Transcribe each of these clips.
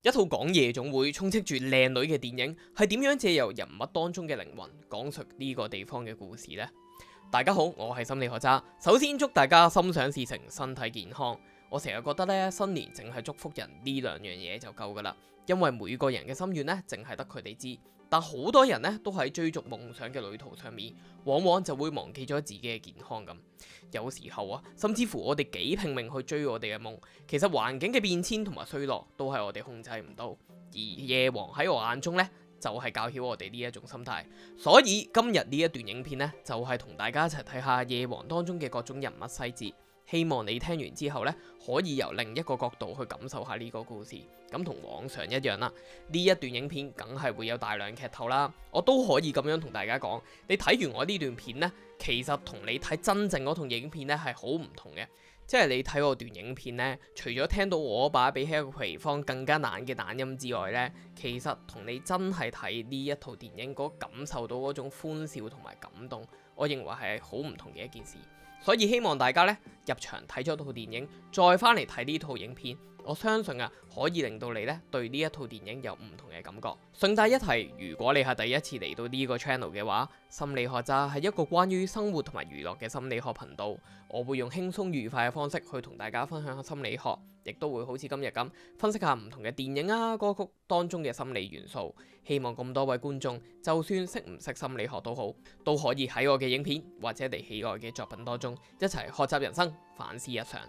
一套講夜總會充斥住靚女嘅電影，係點樣借由人物當中嘅靈魂，講述呢個地方嘅故事呢？大家好，我係心理學渣。首先祝大家心想事成，身體健康。我成日覺得咧，新年淨係祝福人呢兩樣嘢就夠噶啦，因為每個人嘅心願咧，淨係得佢哋知。但好多人咧都喺追逐夢想嘅旅途上面，往往就會忘記咗自己嘅健康咁。有時候啊，甚至乎我哋幾拼命去追我哋嘅夢，其實環境嘅變遷同埋衰落都係我哋控制唔到。而夜王喺我眼中咧，就係教曉我哋呢一種心態。所以今日呢一段影片咧，就係同大家一齊睇下夜王當中嘅各種人物細節。希望你聽完之後咧，可以由另一個角度去感受下呢個故事。咁同往常一樣啦，呢一段影片梗係會有大量劇透啦。我都可以咁樣同大家講，你睇完我呢段片呢，其實同你睇真正嗰套影片呢係好唔同嘅。即係你睇我段影片呢，除咗聽到我把比起一個皮方更加懶嘅懶音之外呢，其實同你真係睇呢一套電影嗰感受到嗰種歡笑同埋感動，我認為係好唔同嘅一件事。所以希望大家咧入場睇咗套電影，再翻嚟睇呢套影片，我相信啊可以令到你咧對呢一套電影有唔同嘅感覺。順帶一提，如果你係第一次嚟到呢個 channel 嘅話，心理學渣係一個關於生活同埋娛樂嘅心理學頻道，我會用輕鬆愉快嘅方式去同大家分享下心理學，亦都會好似今日咁分析下唔同嘅電影啊歌曲當中嘅心理元素。希望咁多位觀眾，就算識唔識心理學都好，都可以喺我嘅影片或者你喜愛嘅作品當中一齊學習人生，反思日常。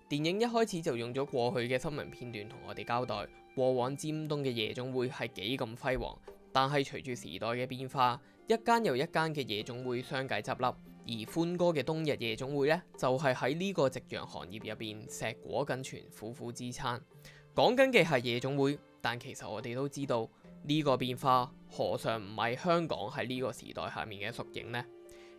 電影一開始就用咗過去嘅新聞片段同我哋交代過往尖東嘅夜總會係幾咁輝煌，但係隨住時代嘅變化，一間又一間嘅夜總會相繼執笠，而歡哥嘅冬日夜總會呢，就係喺呢個夕陽行業入邊碩果僅存，苦苦支撐。講緊嘅係夜總會，但其實我哋都知道呢個變化何嘗唔係香港喺呢個時代下面嘅縮影呢？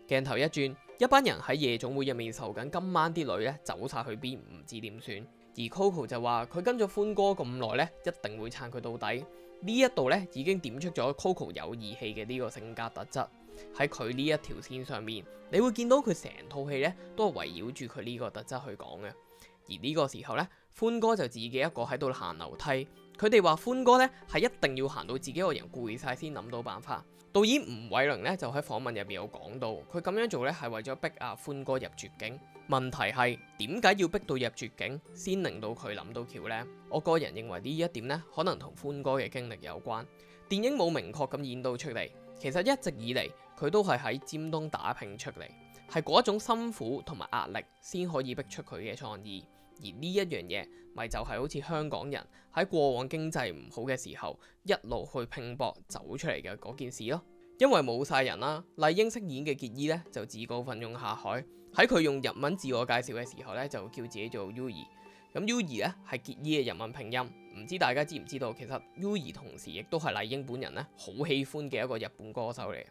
鏡頭一轉，一班人喺夜總會入面愁緊今晚啲女咧走晒去邊，唔知點算。而 Coco 就話佢跟咗歡哥咁耐咧，一定會撐佢到底。呢一度咧已經點出咗 Coco 有義氣嘅呢個性格特質。喺佢呢一條線上面，你會見到佢成套戲咧都係圍繞住佢呢個特質去講嘅。而呢個時候咧，歡哥就自己一個喺度行樓梯。佢哋話歡哥咧係一定要行到自己個人攰晒先諗到辦法。導演吳偉倫咧就喺訪問入邊有講到，佢咁樣做咧係為咗逼阿歡哥入絕境。問題係點解要逼到入絕境先令到佢諗到橋呢？我個人認為呢一點咧可能同歡哥嘅經歷有關。電影冇明確咁演到出嚟，其實一直以嚟佢都係喺尖東打拼出嚟，係嗰種辛苦同埋壓力先可以逼出佢嘅創意。而呢一樣嘢，咪就係好似香港人喺過往經濟唔好嘅時候，一路去拼搏走出嚟嘅嗰件事咯。因為冇晒人啦，麗英飾演嘅結衣咧就自告奮勇下海。喺佢用日文自我介紹嘅時候咧，就叫自己做 Yui。咁 Yui 咧係結衣嘅日文拼音，唔知大家知唔知道？其實 Yui 同時亦都係麗英本人咧好喜歡嘅一個日本歌手嚟。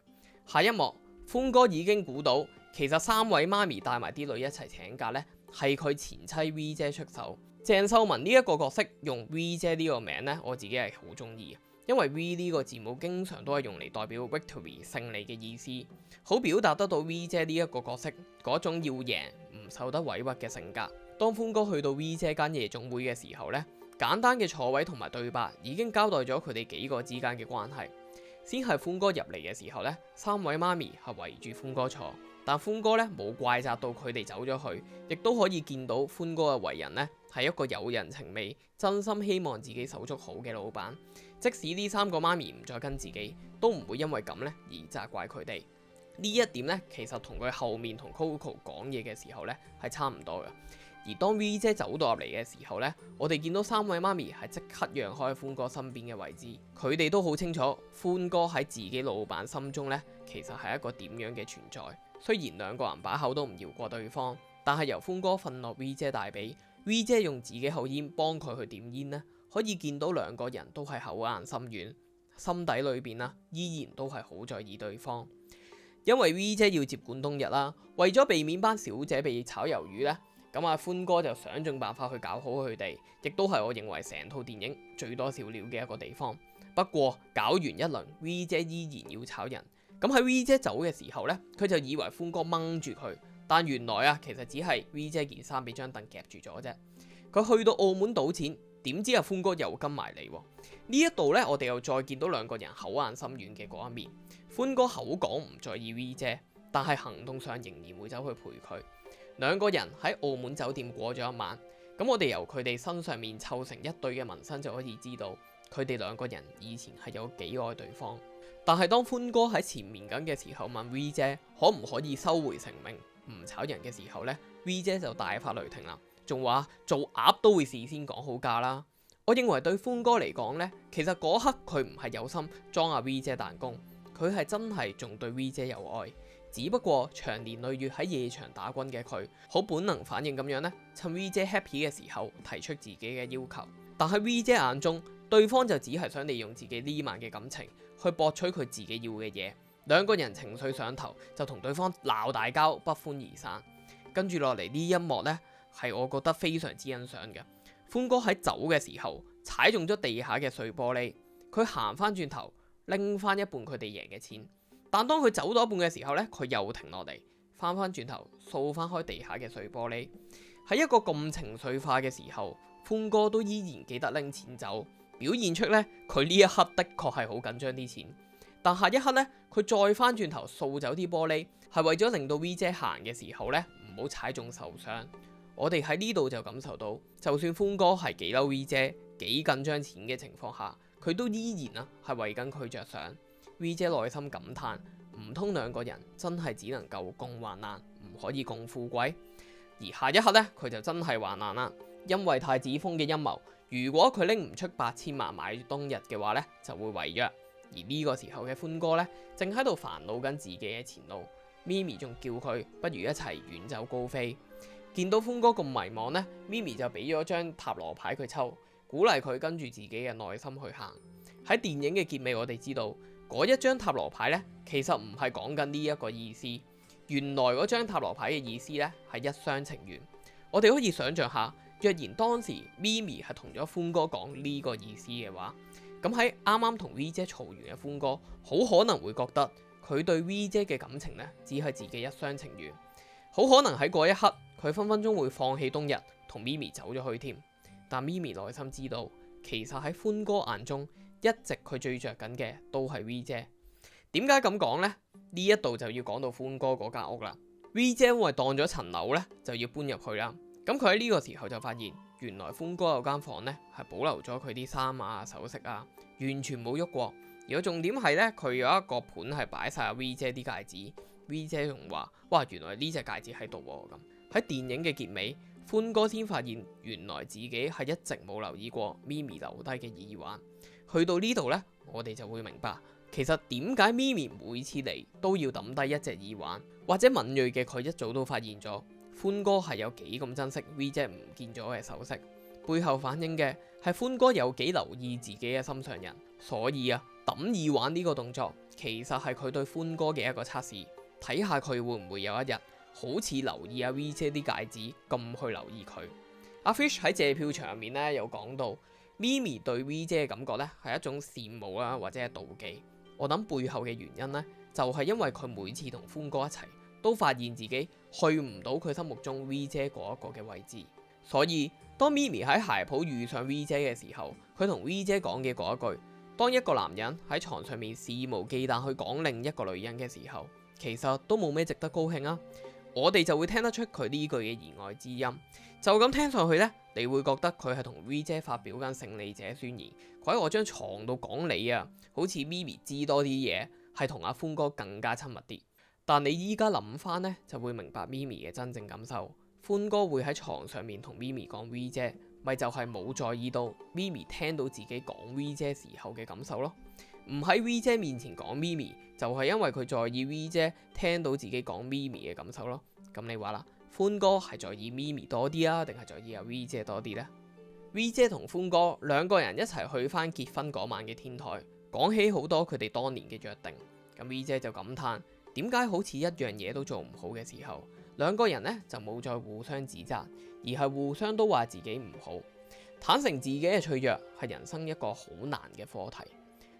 下一幕，歡哥已經估到，其實三位媽咪帶埋啲女一齊請假咧，係佢前妻 V 姐出手。鄭秀文呢一個角色用 V 姐呢個名呢，我自己係好中意嘅，因為 V 呢個字母經常都係用嚟代表 victory 勝利嘅意思，好表達得到 V 姐呢一個角色嗰種要贏唔受得委屈嘅性格。當歡哥去到 V 姐間夜總會嘅時候呢，簡單嘅坐位同埋對白已經交代咗佢哋幾個之間嘅關係。先係歡哥入嚟嘅時候呢，三位媽咪係圍住歡哥坐。但歡哥咧冇怪責到佢哋走咗去，亦都可以見到歡哥嘅為人咧係一個有人情味、真心希望自己手足好嘅老闆。即使呢三個媽咪唔再跟自己，都唔會因為咁咧而責怪佢哋。呢一點咧其實同佢後面同 Coco 講嘢嘅時候咧係差唔多嘅。而當 V 姐走到入嚟嘅時候咧，我哋見到三位媽咪係即刻讓開歡哥身邊嘅位置。佢哋都好清楚歡哥喺自己老闆心中咧其實係一個點樣嘅存在。雖然兩個人把口都唔饒過對方，但係由歡哥瞓落 V 姐大髀，V 姐用自己口煙幫佢去點煙呢，可以見到兩個人都係口硬心軟，心底裏邊啦依然都係好在意對方。因為 V 姐要接管冬日啦，為咗避免班小姐被炒魷魚呢，咁阿歡哥就想盡辦法去搞好佢哋，亦都係我認為成套電影最多笑料嘅一個地方。不過搞完一輪 V 姐依然要炒人。咁喺 V 姐走嘅時候呢，佢就以為歡哥掹住佢，但原來啊，其實只係 V 姐件衫俾張凳夾住咗啫。佢去到澳門賭錢，點知阿歡哥又跟埋嚟喎。呢一度呢，我哋又再見到兩個人口硬心軟嘅嗰一面。歡哥口講唔在意 V 姐，但係行動上仍然會走去陪佢。兩個人喺澳門酒店過咗一晚，咁我哋由佢哋身上面湊成一對嘅紋身就可以知道，佢哋兩個人以前係有幾愛對方。但係當歡哥喺纏綿緊嘅時候問 V 姐可唔可以收回成命唔炒人嘅時候呢， V 姐就大發雷霆啦，仲話做鴨都會事先講好價啦。我認為對歡哥嚟講呢，其實嗰刻佢唔係有心裝阿 V 姐彈弓，佢係真係仲對 V 姐有愛。只不過長年累月喺夜場打滾嘅佢，好本能反應咁樣呢，趁 V 姐 happy 嘅時候提出自己嘅要求。但喺 V 姐眼中，對方就只係想利用自己呢晚嘅感情去博取佢自己要嘅嘢。兩個人情緒上頭，就同對方鬧大交，不歡而散。跟住落嚟呢一幕呢，係我覺得非常之欣賞嘅。歡哥喺走嘅時候踩中咗地下嘅碎玻璃，佢行翻轉頭拎翻一半佢哋贏嘅錢。但當佢走到一半嘅時候呢，佢又停落嚟，翻翻轉頭掃翻開地下嘅碎玻璃。喺一個咁情緒化嘅時候，歡哥都依然記得拎錢走，表現出呢，佢呢一刻的確係好緊張啲錢。但下一刻呢，佢再翻轉頭掃走啲玻璃，係為咗令到 V 姐行嘅時候呢唔好踩中受傷。我哋喺呢度就感受到，就算歡哥係幾嬲 V 姐，幾緊張錢嘅情況下，佢都依然係為緊佢着想。V 姐內心感嘆，唔通兩個人真係只能夠共患難，唔可以共富貴？而下一刻呢，佢就真係患難啦，因為太子峰嘅陰謀，如果佢拎唔出8000萬買冬日嘅話呢，就會違約。而呢個時候嘅歡哥呢，正喺度煩惱緊自己嘅前路。咪咪仲叫佢不如一齊遠走高飛。見到歡哥咁迷茫呢，咪咪就俾咗張塔羅牌佢抽，鼓勵佢跟住自己嘅內心去行。喺電影嘅結尾，我哋知道。嗰一張塔羅牌呢，其實唔係講緊呢一個意思。原來嗰張塔羅牌嘅意思呢，係一廂情願。我哋可以想象下，若然當時咪咪係同咗歡哥講呢個意思嘅話，咁喺啱啱同 V 姐嘈完嘅歡哥，好可能會覺得佢對 V 姐嘅感情呢，只係自己一廂情願。好可能喺嗰一刻，佢分分鐘會放棄冬日，同咪咪走咗去添。但咪咪內心知道，其實喺歡哥眼中，一直佢最着緊嘅都係 V 姐。點解咁講呢？呢一度就要講到歡哥嗰間屋啦。V 姐因為當咗層樓呢，就要搬入去啦。咁佢喺呢個時候就發現，原來歡哥有間房呢係保留咗佢啲衫啊、首飾啊，完全冇喐過。而個重點係呢，佢有一個盤係擺晒 V 姐啲戒指。V 姐仲話：哇，原來呢隻戒指喺度喎。咁喺電影嘅結尾，歡哥先發現原來自己係一直冇留意過咪咪留低嘅耳環。去到呢度呢，我哋就會明白，其實點解咪咪每次嚟都要抌低一隻耳環，或者敏銳嘅佢一早都發現咗歡哥係有幾咁珍惜 V 姐唔見咗嘅首飾，背後反映嘅係歡哥有幾留意自己嘅心上人。所以抌耳環呢個動作，其實係佢對歡哥嘅一個測試，睇下佢會唔會有一日好似留意阿 V 姐啲戒指咁去留意佢。阿 Fish 喺借票場入面呢，有講到。咪咪對 V 姐嘅感覺呢係一種羨慕啦，或者係妒忌。我諗背後嘅原因呢，就係因為佢每次同歡哥一齊，都發現自己去唔到佢心目中 V 姐嗰一個嘅位置。所以當咪咪喺鞋鋪遇上 V 姐嘅時候，佢同 V 姐講嘅嗰一句：當一個男人喺床上面肆無忌憚去講另一個女人嘅時候，其實都冇咩值得高興啊。我哋就會聽得出佢呢句嘅言外之音。就咁聽上去呢，你會覺得佢係同 V 姐發表緊勝利者宣言。佢喺我張床度講你啊，好似咪咪知多啲嘢，係同阿歡哥更加親密啲。但你依家諗翻呢，就會明白咪咪嘅真正感受。歡哥會喺床上面同咪咪講 V 姐，咪就係冇在意到咪咪聽到自己講 V 姐時候嘅感受咯。唔喺 V 姐面前講咪咪，就係因為佢在意 V 姐聽到自己講咪咪嘅感受咯。咁你話啦，歡哥係在意咪咪多啲啊，定係在意阿 V 姐多啲呢？ V 姐同歡哥兩個人一齊去翻結婚嗰晚嘅天台，講起好多佢哋當年嘅約定。咁 V 姐就感嘆，點解好似一樣嘢都做唔好嘅時候，兩個人呢就冇再互相指責，而係互相都話自己唔好。坦誠自己嘅脆弱係人生一個好難嘅課題。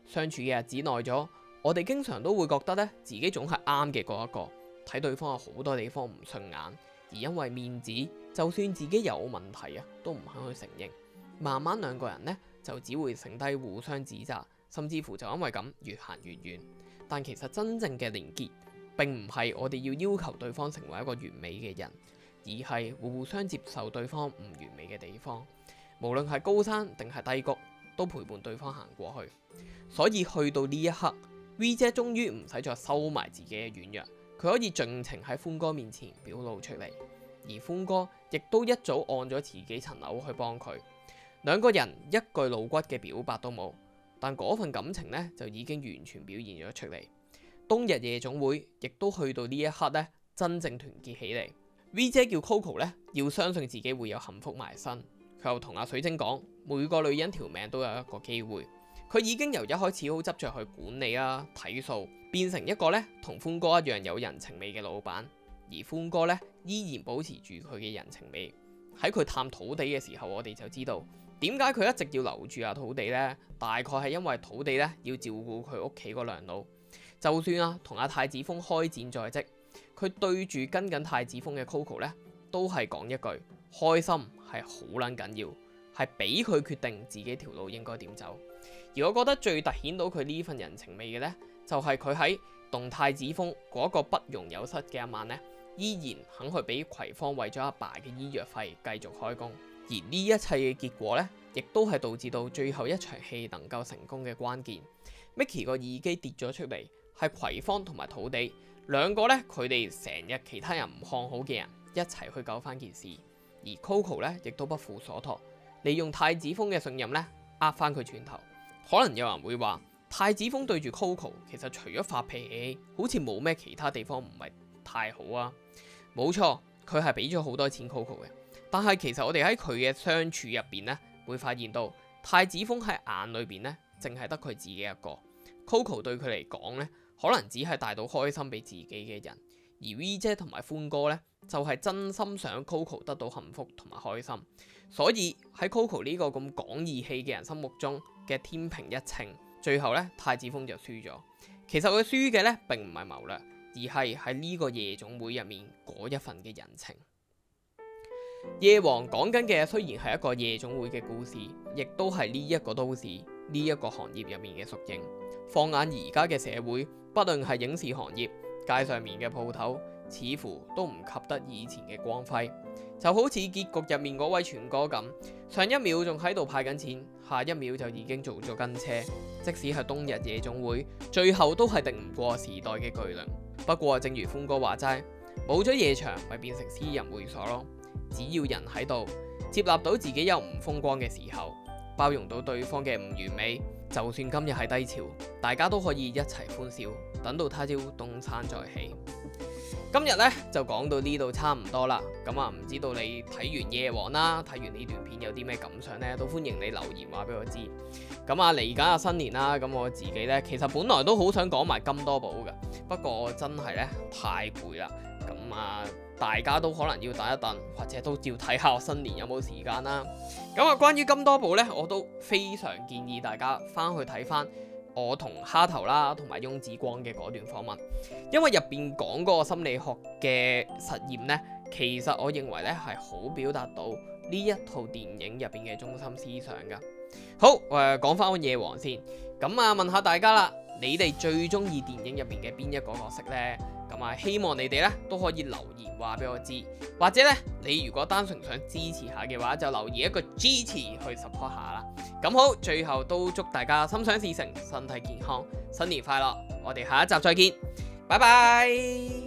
相處嘅日子耐咗，我哋經常都會覺得呢，自己總係啱嘅嗰一個，睇對方有好多地方唔順眼，而因為面子，就算自己有問題都唔肯去承認。慢慢兩個人呢就只會剩低互相指責，甚至乎就因為咁越行越遠。但其實真正嘅連結並唔係我哋要求對方成為一個完美嘅人，而係互相接受對方唔完美嘅地方。無論係高山定係低谷，都陪伴對方行過去。所以去到呢一刻，V 姐終於唔使再收埋自己嘅軟弱，佢可以盡情喺歡哥面前表露出嚟。而歡哥亦都一早按咗自己層樓去幫佢，兩個人一句露骨嘅表白都冇，但嗰份感情呢就已經完全表現咗出嚟。冬日夜總會亦都去到呢一刻呢，真正團結起嚟。V 姐叫 Coco 呢要相信自己會有幸福埋身，佢又同阿水晶講，每個女人條命都有一個機會。佢已經由一開始好執着去管理啦、睇數，變成一個呢同歡哥一樣有人情味嘅老闆。而歡哥呢依然保持住佢嘅人情味。喺佢探土地嘅時候，我哋就知道點解佢一直要留住阿土地呢？大概係因為土地呢要照顧佢屋企嗰兩老。就算同阿太子峰開戰在即，佢對住跟緊太子峰嘅 Coco 呢，都係講一句開心係好撚緊要，係俾佢決定自己條路應該點走。而我覺得最突顯到佢呢份人情味嘅呢，就係佢喺動太子峰嗰個不容有失嘅一晚呢，依然肯去俾葵芳為咗阿爸嘅醫藥費繼續開工。而呢一切嘅結果呢，亦都係導致到最後一場戲能夠成功嘅關鍵。Mickey 個耳機跌咗出嚟，係葵芳同埋土地兩個呢，佢哋成日其他人唔看好嘅人一齊去救翻件事。而 Coco 呢，亦都不負所託，利用太子峰嘅信任呢，呃翻佢轉頭。可能有人會話，太子峰對住 Coco 其實除咗發脾氣，好似冇咩其他地方唔係太好啊。冇錯，佢係俾咗好多錢 Coco 嘅，但係其實我哋喺佢嘅相處入邊呢，會發現到太子峰喺眼裏邊呢，淨係得佢自己一個。Coco 對佢嚟講呢，可能只係帶到開心俾自己嘅人。而 V 姐同埋歡哥呢，就係真心想 Coco 得到幸福同埋開心。所以喺 Coco 呢個咁講義氣嘅人心目中嘅天平一稱，最後呢，太子峰就輸咗。其實佢輸嘅呢，並唔係謀略，而係喺呢個夜總會入面嗰一份嘅人情。夜王講緊嘅雖然係一個夜總會嘅故事，亦都係呢一個都市呢一個行業入面嘅縮影。放眼而家嘅社會，不論係影視行業，街上面嘅鋪頭，似乎都唔及得以前嘅光輝。就好似結局入面嗰位全哥咁，上一秒仲喺度派緊錢，下一秒就已經做咗跟車。即使係冬日夜總會，最後都係敵唔過時代嘅巨輪。不過正如歡哥話齋，冇咗夜場咪變成私人會所咯。只要人喺度，接納到自己有唔風光嘅時候，包容到對方嘅唔完美，就算今日係低潮，大家都可以一齊歡笑，等到他朝東山再起。今日呢就講到呢度差唔多啦。咁啊，唔知道你睇完夜王啦，睇完呢段片有啲咩感想呢？都歡迎你留言話俾我知。咁啊，嚟緊啊新年啦，咁我自己呢，其實本來都好想講埋金多寶嘅，不過真係呢太攰啦。咁啊，大家都可能要等一等，或者都要睇下我新年有冇時間啦。咁啊，關於金多寶呢，我都非常建議大家翻去睇翻我同蝦頭啦，同埋翁子光嘅嗰段訪問，因為入邊講嗰個心理學嘅實驗呢，其實我認為呢係好表達到呢一套電影入邊嘅中心思想噶。好，講翻個夜王先，咁啊問下大家啦，你哋最中意電影入邊嘅邊一個角色呢？咁啊，希望你哋呢都可以留言話俾我知，或者呢，你如果單純想支持下嘅話，就留言一個支持去 support 下啦。咁好，最後都祝大家心想事成，身體健康，新年快樂！我哋下一集再見，拜拜。